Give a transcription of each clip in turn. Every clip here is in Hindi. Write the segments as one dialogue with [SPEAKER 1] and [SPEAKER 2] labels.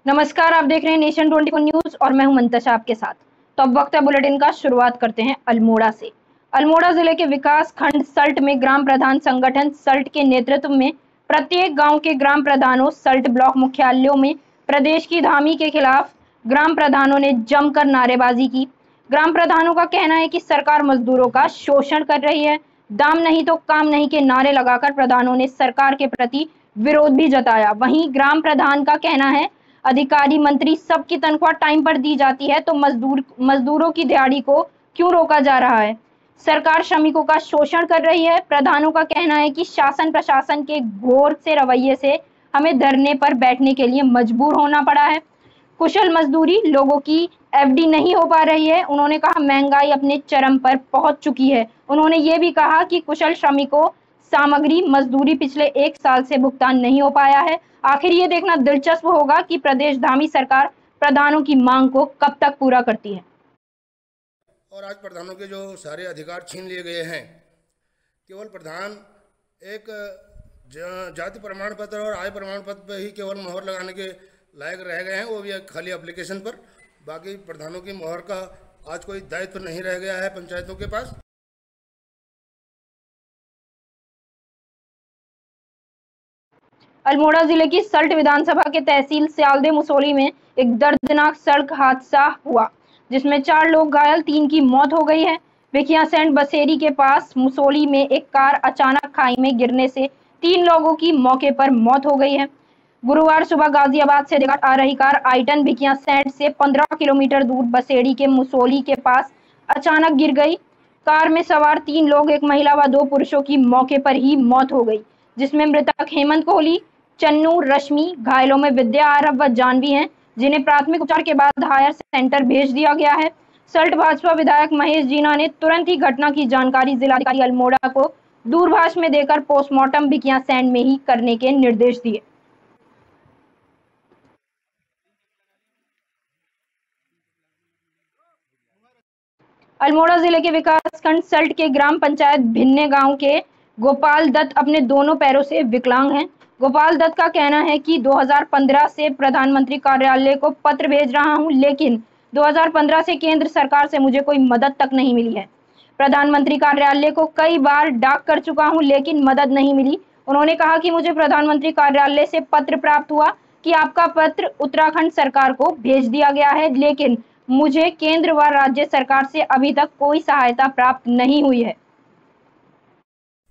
[SPEAKER 1] नमस्कार, आप देख रहे हैं नेशन 24 न्यूज और मैं हूं मंतशा आपके साथ। तो अब वक्त है बुलेटिन का। शुरुआत करते हैं अल्मोड़ा से। अल्मोड़ा जिले के विकास खंड सल्ट में ग्राम प्रधान संगठन सल्ट के नेतृत्व में प्रत्येक गांव के ग्राम प्रधानों सल्ट ब्लॉक मुख्यालयों में प्रदेश की धामी के खिलाफ ग्राम प्रधानों ने जमकर नारेबाजी की। ग्राम प्रधानों का कहना है कि सरकार मजदूरों का शोषण कर रही है। दाम नहीं तो काम नहीं के नारे लगाकर प्रधानों ने सरकार के प्रति विरोध भी जताया। वहीं ग्राम प्रधान का कहना है अधिकारी मंत्री सबकी तनख्वाह टाइम पर दी जाती है तो मजदूरों की दिहाड़ी को क्यों रोका जा रहा है। सरकार श्रमिकों का शोषण कर रही है। प्रधानों का कहना है कि शासन प्रशासन के घोर से रवैये से हमें धरने पर बैठने के लिए मजबूर होना पड़ा है। कुशल मजदूरी लोगों की एफडी नहीं हो पा रही है। उन्होंने कहा महंगाई अपने चरम पर पहुंच चुकी है। उन्होंने ये भी कहा कि कुशल श्रमिकों सामग्री मजदूरी पिछले 1 साल से भुगतान नहीं हो पाया है। आखिर ये देखना दिलचस्प होगा कि प्रदेश धामी सरकार प्रधानों की मांग को कब तक पूरा करती है।
[SPEAKER 2] और आज प्रधानों के जो सारे अधिकार छीन लिए गए हैं, केवल प्रधान एक जाति प्रमाण पत्र और आय प्रमाण पत्र पर ही केवल मोहर लगाने के लायक रह गए हैं, वो भी एक खाली एप्लीकेशन पर। बाकी प्रधानों की मोहर का आज कोई दायित्व नहीं रह गया है पंचायतों के पास।
[SPEAKER 1] अल्मोड़ा जिले की सल्ट विधानसभा के तहसील स्यालदे मुसोली में एक दर्दनाक सड़क हादसा हुआ जिसमें 4 लोग घायल, 3 की मौत हो गई है। विखिया सैंड बसेरी के पास मुसोली में एक कार अचानक खाई में गिरने से 3 लोगों की मौके पर मौत हो गई है। गुरुवार सुबह गाजियाबाद से लेकर आ रही कार आइटन भिकिया सैंड से 15 किलोमीटर दूर बसेड़ी के मुसोली के पास अचानक गिर गई। कार में सवार 3 लोग, एक महिला व 2 पुरुषों की मौके पर ही मौत हो गई, जिसमें मृतक हेमंत कोहली, चन्नू, रश्मि, घायलों में विद्या, आरव व जानवी हैं, जिन्हें प्राथमिक उपचार के बाद हायर सेंटर भेज दिया गया है। सल्ट भाजपा विधायक महेश जीना ने तुरंत ही घटना की जानकारी जिलाधिकारी अल्मोड़ा को दूरभाष में देकर पोस्टमार्टम भिकिया सैंड में ही करने के निर्देश दिए। अल्मोड़ा जिले के विकासखंड सल्ट के ग्राम पंचायत भिन्ने गांव के गोपाल दत्त अपने दोनों पैरों से विकलांग हैं। गोपाल दत्त का कहना है कि 2015 से प्रधानमंत्री कार्यालय को पत्र भेज रहा हूं, लेकिन 2015 से केंद्र सरकार से मुझे कोई मदद तक नहीं मिली है। प्रधानमंत्री कार्यालय को कई बार डाक कर चुका हूं, लेकिन मदद नहीं मिली। उन्होंने कहा कि मुझे प्रधानमंत्री कार्यालय से पत्र प्राप्त हुआ कि आपका पत्र उत्तराखंड सरकार को भेज दिया गया है, लेकिन मुझे केंद्र व राज्य सरकार से अभी तक कोई सहायता प्राप्त नहीं हुई है।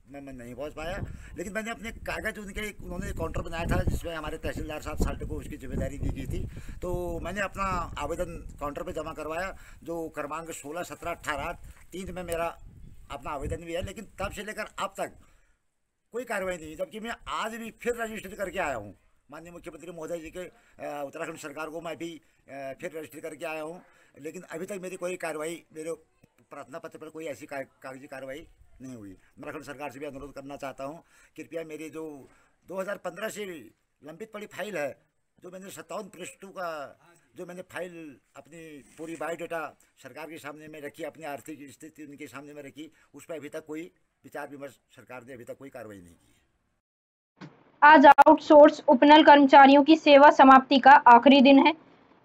[SPEAKER 3] मैं नहीं पहुंच पाया, लेकिन मैंने अपने कागज उन्होंने काउंटर बनाया था जिसमें हमारे तहसीलदार साहब सल्ट को उसकी जिम्मेदारी दी गई थी। तो मैंने अपना आवेदन काउंटर पे जमा करवाया, जो क्रमांक 16, 17, 18, 3 में मेरा अपना आवेदन भी है, लेकिन तब से लेकर अब तक कोई कार्रवाई नहीं, जबकि मैं आज भी फिर रजिस्टर करके आया हूँ। माननीय मुख्यमंत्री महोदय जी के उत्तराखंड सरकार को मैं भी फिर रजिस्टर करके आया हूँ, लेकिन अभी तक मेरी कोई कार्रवाई, मेरे प्रार्थना पत्र पर कोई ऐसी कागजी कार्रवाई नहीं हुई। मैं उत्तराखंड सरकार से भी अनुरोध करना चाहता हूँ, कृपया मेरी जो 2015 से लंबित पड़ी फाइल है, जो मैंने 57 पृष्ठों का जो मैंने फाइल अपनी पूरी बायोडाटा सरकार के सामने में रखी, अपनी आर्थिक स्थिति उनके सामने में रखी, उस पर अभी तक कोई विचार विमर्श सरकार ने अभी तक कोई कार्रवाई नहीं की है।
[SPEAKER 1] आज आउटसोर्स उपनल कर्मचारियों की सेवा समाप्ति का आखिरी दिन है,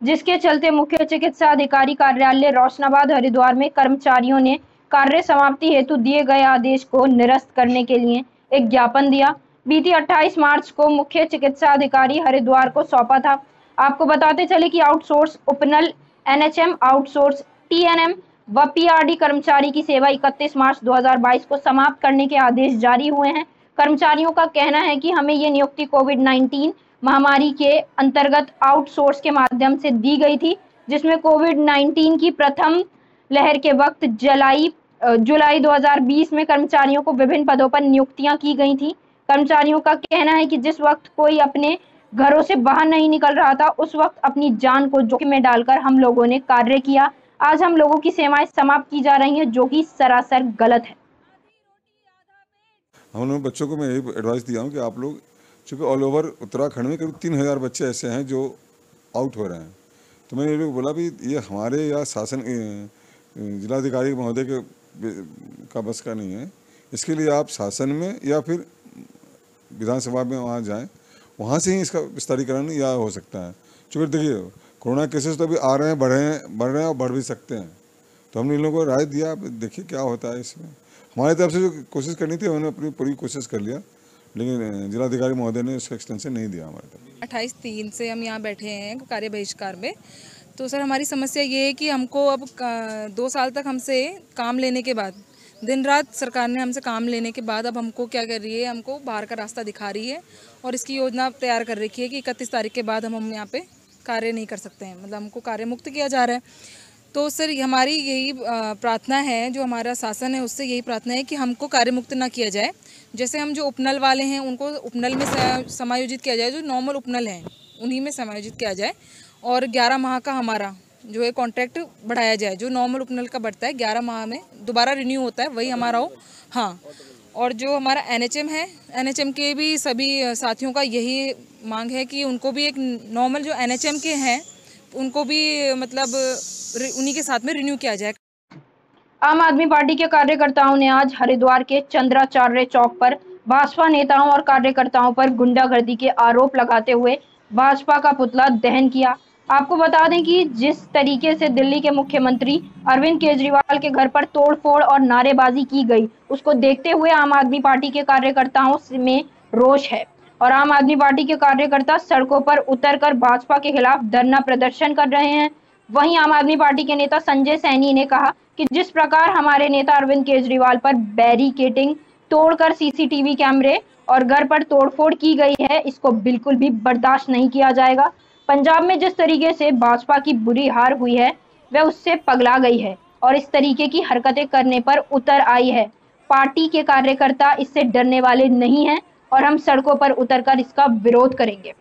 [SPEAKER 1] जिसके चलते मुख्य चिकित्सा अधिकारी कार्यालय रोशनाबाद हरिद्वार में कर्मचारियों ने कार्य समाप्ति हेतु दिए गए आदेश को निरस्त करने के लिए एक ज्ञापन दिया। बीती 28 मार्च को मुख्य चिकित्सा अधिकारी हरिद्वार को सौंपा था। आपको बताते चले कि आउटसोर्स उपनल, एनएचएम, आउटसोर्स टीएनएम व पीआरडी कर्मचारी की सेवा 31 मार्च 2022 को समाप्त करने के आदेश जारी हुए हैं। कर्मचारियों का कहना है कि हमें ये नियुक्ति कोविड-19 महामारी के अंतर्गत आउटसोर्स के माध्यम से दी गई थी, जिसमें कोविड-19 की प्रथम लहर के वक्त जुलाई 2020 में कर्मचारियों को विभिन्न पदों पर नियुक्तियां की गई थी। कर्मचारियों का कहना है कि जिस वक्त कोई अपने घरों से बाहर नहीं निकल रहा था, उस वक्त अपनी जान को जोखिम में डालकर हम लोगों ने कार्य किया। आज हम लोगों की सेवाएं समाप्त की जा रही हैं, जो कि सरासर गलत है।
[SPEAKER 4] हम लोग बच्चों को मैं यही एडवाइस दिया हूँ कि आप लोग, चूँकि ऑल ओवर उत्तराखंड में करीब 3000 बच्चे ऐसे हैं जो आउट हो रहे हैं, तो मैंने ये लोग बोला भी ये हमारे या शासन जिलाधिकारी महोदय के का बस का नहीं है। इसके लिए आप शासन में या फिर विधानसभा में वहाँ जाएं, वहाँ से ही इसका विस्तारीकरण या हो सकता है। चूँकि देखिए कोरोना केसेस तो अभी आ रहे हैं, बढ़ रहे हैं और बढ़ भी सकते हैं, तो हमने इन लोगों को राय दिया, देखिए क्या होता है। इसमें हमारी तरफ से जो कोशिश करनी थी उन्होंने अपनी पूरी कोशिश कर लिया, लेकिन जिलाधिकारी महोदय ने उसका एक्सटेंशन नहीं दिया हमारे तरफ।
[SPEAKER 5] 28/3 से हम यहाँ बैठे हैं कार्य बहिष्कार में। तो सर हमारी समस्या ये है कि हमको अब 2 साल तक हमसे काम लेने के बाद, दिन रात सरकार ने हमसे काम लेने के बाद अब हमको क्या कर रही है, हमको बाहर का रास्ता दिखा रही है और इसकी योजना तैयार कर रखी है कि 31 तारीख के बाद हम यहाँ पे कार्य नहीं कर सकते हैं, मतलब हमको कार्य मुक्त किया जा रहा है। तो सर हमारी यही प्रार्थना है, जो हमारा शासन है उससे यही प्रार्थना है कि हमको कार्य मुक्त ना किया जाए। जैसे हम जो उपनल वाले हैं उनको उपनल में समायोजित किया जाए, जो नॉर्मल उपनल हैं उन्हीं में समायोजित किया जाए, और 11 माह का हमारा जो है कॉन्ट्रैक्ट बढ़ाया जाए। जो नॉर्मल उपनल का बढ़ता है 11 माह में दोबारा रिन्यू होता है, वही हमारा हो। हाँ, और जो हमारा NHM है, NHM के भी सभी साथियों का यही मांग है कि उनको भी एक नॉर्मल जो NHM के हैं उनको भी मतलब उन्हीं के साथ में रिन्यू किया जाए।
[SPEAKER 1] आम आदमी पार्टी के कार्यकर्ताओं ने आज हरिद्वार के चंद्राचार्य चौक पर भाजपा नेताओं और कार्यकर्ताओं पर गुंडागर्दी के आरोप लगाते हुए भाजपा का पुतला दहन किया। आपको बता दें कि जिस तरीके से दिल्ली के मुख्यमंत्री अरविंद केजरीवाल के घर पर तोड़फोड़ और नारेबाजी की गई, उसको देखते हुए आम आदमी पार्टी के कार्यकर्ताओं में रोष है और आम आदमी पार्टी के कार्यकर्ता सड़कों पर उतरकर भाजपा के खिलाफ धरना प्रदर्शन कर रहे हैं। वहीं आम आदमी पार्टी के नेता संजय सैनी ने कहा कि जिस प्रकार हमारे नेता अरविंद केजरीवाल पर बैरिकेडिंग तोड़कर CCTV कैमरे और घर पर तोड़फोड़ की गई है, इसको बिल्कुल भी बर्दाश्त नहीं किया जाएगा। पंजाब में जिस तरीके से भाजपा की बुरी हार हुई है, वह उससे पगला गई है और इस तरीके की हरकतें करने पर उतर आई है। पार्टी के कार्यकर्ता इससे डरने वाले नहीं हैं और हम सड़कों पर उतरकर इसका विरोध करेंगे।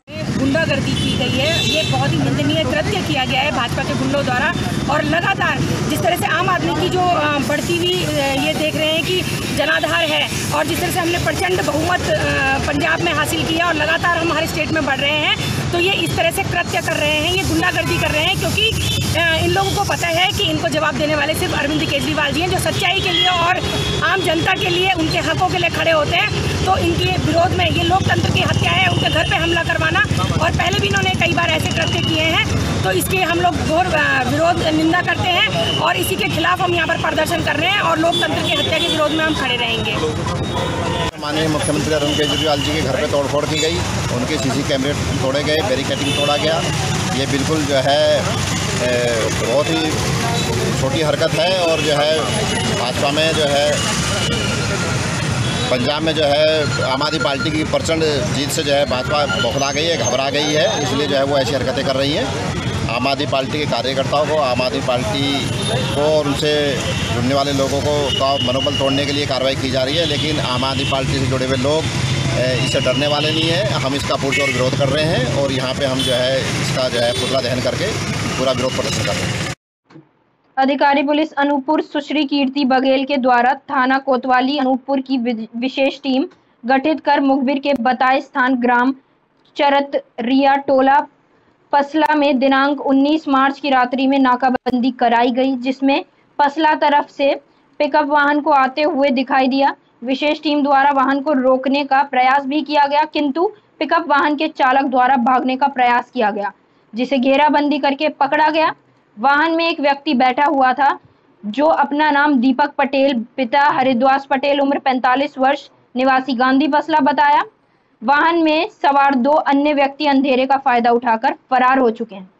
[SPEAKER 6] गुंडागर्दी की गई है, ये बहुत ही निंदनीय कृत्य किया गया है भाजपा के गुंडों द्वारा। और लगातार जिस तरह से आम आदमी की जो बढ़ती हुई ये देख रहे हैं कि जनाधार है, और जिस तरह से हमने प्रचंड बहुमत पंजाब में हासिल किया और लगातार हम हर स्टेट में बढ़ रहे हैं, तो ये इस तरह से कृत्य कर रहे हैं, ये गुंडागर्दी कर रहे हैं, क्योंकि इन लोगों को पता है कि इनको जवाब देने वाले सिर्फ अरविंद केजरीवाल जी हैं, जो सच्चाई के लिए और आम जनता के लिए, उनके हकों के लिए खड़े होते हैं। तो इनके विरोध में ये लोकतंत्र की हत्या है, उनके घर पे हमला करवाना, और पहले भी इन्होंने कई बार ऐसे कृत्य किए हैं। तो इसके हम लोग घोर विरोध निंदा करते हैं और इसी के खिलाफ हम यहाँ पर प्रदर्शन कर रहे हैं और लोकतंत्र की हत्या के विरोध में हम खड़े रहेंगे।
[SPEAKER 7] माननीय मुख्यमंत्री अरविंद केजरीवाल जी के घर पे तोड़फोड़ की गई, उनके CC कैमरे तोड़े गए, बैरिकेडिंग तोड़ा गया। ये बिल्कुल जो है बहुत ही छोटी हरकत है और जो है भाजपा में जो है पंजाब में जो है आम आदमी पार्टी की प्रचंड जीत से जो है भाजपा बौखला गई है, घबरा गई है, इसलिए जो है वो ऐसी हरकतें कर रही हैं। आम आदमी पार्टी के कार्यकर्ताओं को, आम आदमी पार्टी को और उनसे जुड़ने वाले लोगों को का मनोबल तोड़ने के लिए कार्रवाई की जा रही है, लेकिन आम आदमी पार्टी से जुड़े हुए लोग इससे डरने वाले नहीं हैं। हम इसका पुरजोर विरोध कर रहे हैं और यहाँ पे हम जो है इसका जो है पुतला दहन करके पूरा विरोध प्रदर्शन कर रहे हैं।
[SPEAKER 1] अधिकारी पुलिस अनूपपुर सुश्री कीर्ति बघेल के द्वारा थाना कोतवाली अनूपपुर की विशेष टीम गठित कर मुखबिर के बताए स्थान ग्राम चरतरिया टोला पसला में दिनांक 19 मार्च की रात्रि में नाकाबंदी कराई गई, जिसमें पसला तरफ से पिकअप वाहन को आते हुए दिखाई दिया। विशेष टीम द्वारा वाहन को रोकने का प्रयास भी किया गया, किंतु पिकअप वाहन के चालक द्वारा भागने का प्रयास किया गया, जिसे घेराबंदी करके पकड़ा गया। वाहन में एक व्यक्ति बैठा हुआ था, जो अपना नाम दीपक पटेल, पिता हरिद्वास पटेल, उम्र 45 वर्ष, निवासी गांधी बसला बताया। वाहन में सवार 2 अन्य व्यक्ति अंधेरे का फायदा उठाकर फरार हो चुके हैं।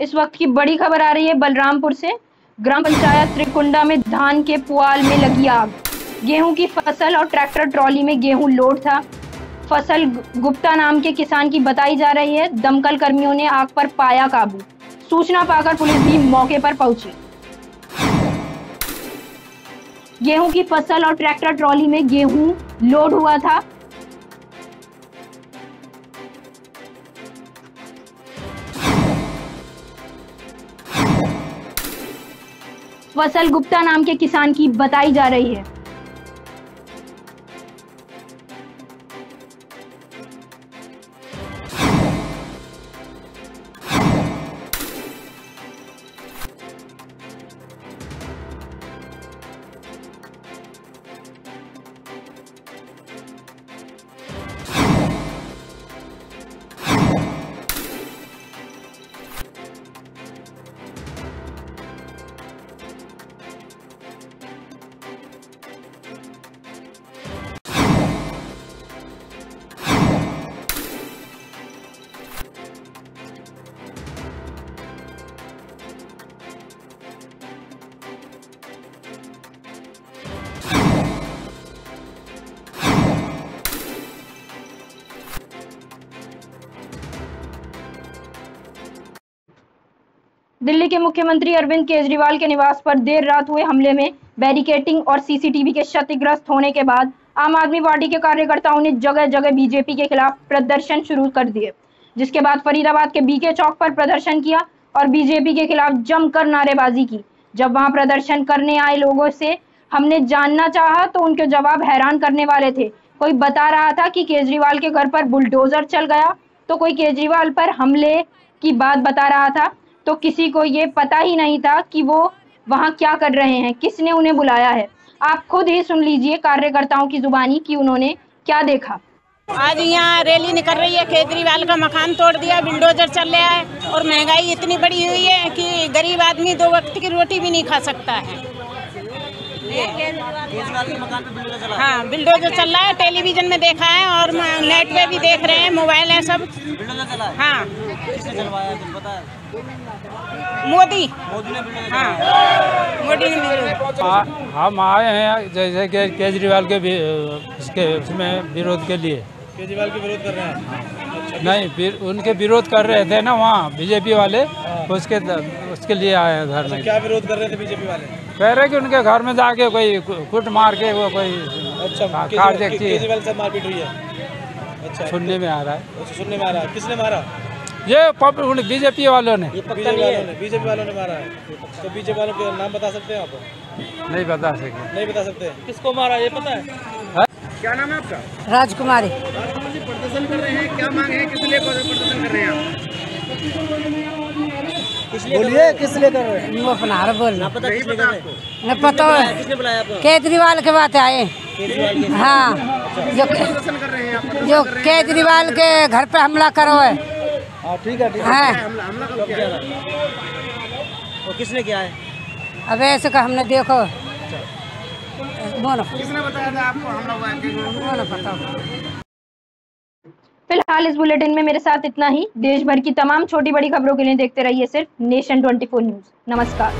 [SPEAKER 1] इस वक्त की बड़ी खबर आ रही है बलरामपुर से। ग्राम पंचायत त्रिकुंडा में धान के पुआल में लगी आग। गेहूं की फसल और ट्रैक्टर ट्रॉली में गेहूं लोड था। फसल गुप्ता नाम के किसान की बताई जा रही है। दमकल कर्मियों ने आग पर पाया काबू। सूचना पाकर पुलिस भी मौके पर पहुंची। गेहूं की फसल और ट्रैक्टर ट्रॉली में गेहूं लोड हुआ था। फसल गुप्ता नाम के किसान की बताई जा रही है। दिल्ली के मुख्यमंत्री अरविंद केजरीवाल के निवास पर देर रात हुए हमले में बैरिकेडिंग और सीसीटीवी के क्षतिग्रस्त होने के बाद आम आदमी पार्टी के कार्यकर्ताओं ने जगह जगह बीजेपी के खिलाफ प्रदर्शन शुरू कर दिए, जिसके बाद फरीदाबाद के बीके चौक पर प्रदर्शन किया और बीजेपी के खिलाफ जमकर नारेबाजी की। जब वहां प्रदर्शन करने आए लोगों से हमने जानना चाहा तो उनके जवाब हैरान करने वाले थे। कोई बता रहा था कि केजरीवाल के घर पर बुलडोजर चल गया, तो कोई केजरीवाल पर हमले की बात बता रहा था, तो किसी को ये पता ही नहीं था कि वो वहां क्या कर रहे हैं, किसने उन्हें बुलाया है। आप खुद ही सुन लीजिए कार्यकर्ताओं की जुबानी कि उन्होंने क्या देखा।
[SPEAKER 8] आज यहाँ रैली निकल रही है, केजरीवाल का मकान तोड़ दिया, बुलडोजर चल रहा है और महंगाई इतनी बड़ी हुई है कि गरीब आदमी 2 वक्त की रोटी भी नहीं खा सकता है। केजरीवाल के मकान पे बुलडोजर चला? हाँ, बुलडोजर चल रहा है, टेलीविजन में देखा है और नेट पे भी देख रहे हैं, मोबाइल है सब। बुलडोजर चला है? हाँ। किसने चलवाया तुम पता है? मोदी ने बुलडोजर। हाँ, मोदी ने।
[SPEAKER 9] हम आए हैं जैसे कि केजरीवाल के उसमें विरोध के लिए।
[SPEAKER 10] केजरीवाल के विरोध कर रहे हैं?
[SPEAKER 9] नहीं, उनके विरोध कर रहे थे ना वहाँ बीजेपी वाले, उसके लिए आए हैं घर में।
[SPEAKER 10] क्या विरोध कर रहे थे बीजेपी वाले?
[SPEAKER 9] कह रहे कि उनके घर में जाके कोई कुट मार के वो कोई
[SPEAKER 10] केजरीवाल से मारपीट हुई है? अच्छा,
[SPEAKER 9] सुनने में आ रहा है।
[SPEAKER 10] अच्छा, सुनने में आ रहा है। किसने मारा?
[SPEAKER 9] ये बीजेपी वालों ने।
[SPEAKER 10] बीजेपी वालों ने मारा है। तो बीजेपी वालों के नाम बता सकते हैं आप?
[SPEAKER 9] नहीं बता सकते।
[SPEAKER 10] नहीं बता सकते। किसको मारा ये पता है? क्या नाम है आपका?
[SPEAKER 11] राजकुमारी।
[SPEAKER 10] प्रदर्शन कर रहे हैं, क्या मांग है, किस लिए प्रदर्शन कर रहे हैं आप?
[SPEAKER 11] बोलिए किस लिए कर रहे हैं? वो अपना बोलना
[SPEAKER 10] पता आपको?
[SPEAKER 11] न पता है।
[SPEAKER 10] किसने बुलाया आपको?
[SPEAKER 11] केजरीवाल के बात आए। हाँ, जो केजरीवाल के घर पे हमला करो है।
[SPEAKER 10] ठीक है। हमला कब किया था? और किसने किया है?
[SPEAKER 11] अब ऐसे का हमने देखो।
[SPEAKER 10] किसने बताया था आपको हमला हुआ है?
[SPEAKER 11] पता।
[SPEAKER 1] फिलहाल इस बुलेटिन में मेरे साथ इतना ही। देश भर की तमाम छोटी बड़ी खबरों के लिए देखते रहिए सिर्फ नेशन 24 न्यूज। नमस्कार।